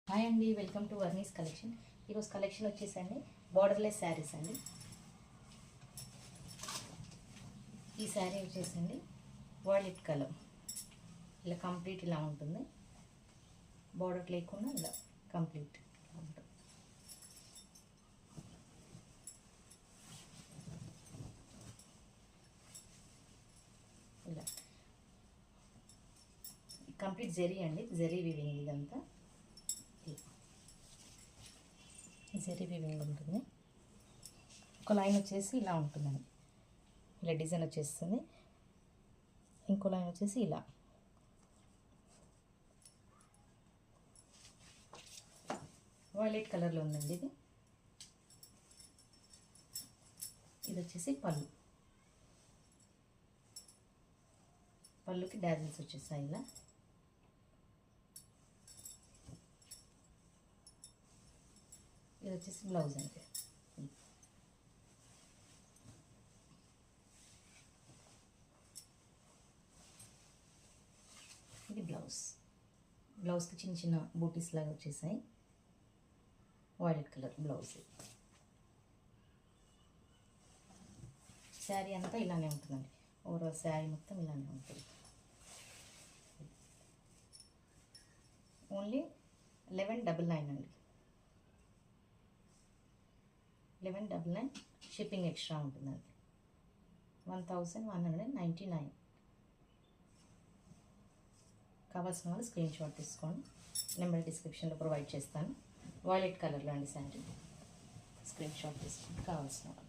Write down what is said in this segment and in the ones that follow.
Hi అండి, welcome to వర్నీస్ collection. ఈరోజు collection వచ్చేసండి బార్డర్లెస్ శారీస్ అండి. ఈ శారీ వచ్చేసండి వాయిలెట్ కలర్, ఇలా కంప్లీట్ ఇలా ఉంటుంది. బార్డర్ లేకుండా ఇలా కంప్లీట్ ఉంటుంది. ఇలా కంప్లీట్ జరీ అండి, జరీ వీవింగ్ ఇదంతా. జరీ వీవింగ్ ఉంటుంది. ఒక లైన్ వచ్చేసి ఇలా ఉంటుందండి, ఇలా డిజైన్ వచ్చేస్తుంది. ఇంకో లైన్ వచ్చేసి ఇలా వైలెట్ కలర్లో ఉందండి. ఇది వచ్చేసి పళ్ళుకి డాజిల్స్ వచ్చేసాయి ఇలా. ఇది వచ్చేసి బ్లౌజ్ అండి. ఇది బ్లౌజ్కి చిన్న చిన్న బూటీస్ లాగా వచ్చేసాయి. Violet colour blouse. శారీ అంతా ఇలానే ఉంటుందండి. ఓవరాల్ శారీ మొత్తం ఇలానే ఉంటుంది. ఓన్లీ 1199 అండి. 1199 షిప్పింగ్ ఎక్స్ట్రా ఉంటుందండి. 1199. కావాల్సిన వాళ్ళు స్క్రీన్ షాట్ తీసుకోండి, నెంబర్ డిస్క్రిప్షన్లో ప్రొవైడ్ చేస్తాను. వాయిలెట్ కలర్లో అండి శారీ. స్క్రీన్ షాట్ తీసుకోండి కావాల్సిన వాళ్ళు.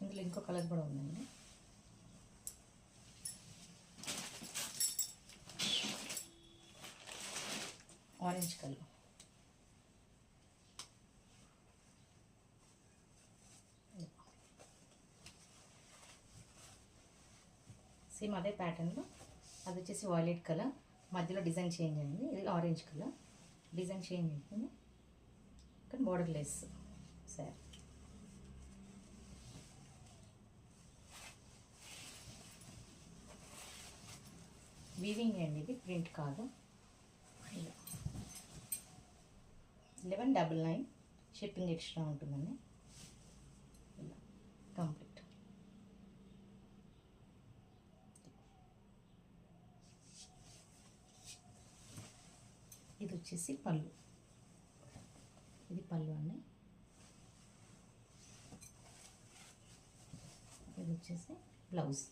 ఇందులో ఇంకో కలర్ కూడా ఉందండి. Orange colour. సేమ్ అదే ప్యాటర్న్లో అది వచ్చేసి వాయిలెట్ కలర్, మధ్యలో డిజైన్ చేంజ్ అయింది. ఇది ఆరెంజ్ కలర్, డిజైన్ చేంజ్ అవుతుంది. కానీ బార్డర్ లెస్ సార్. వీవింగ్ అండి, ఇది ప్రింట్ కాదు. 1199 షిప్పింగ్ ఎక్స్ట్రా ఉంటుందండి. ఇలా కంప్లీట్. ఇది వచ్చేసి పళ్ళు. ఇది పళ్ళు అండి. ఇది వచ్చేసి బ్లౌజ్.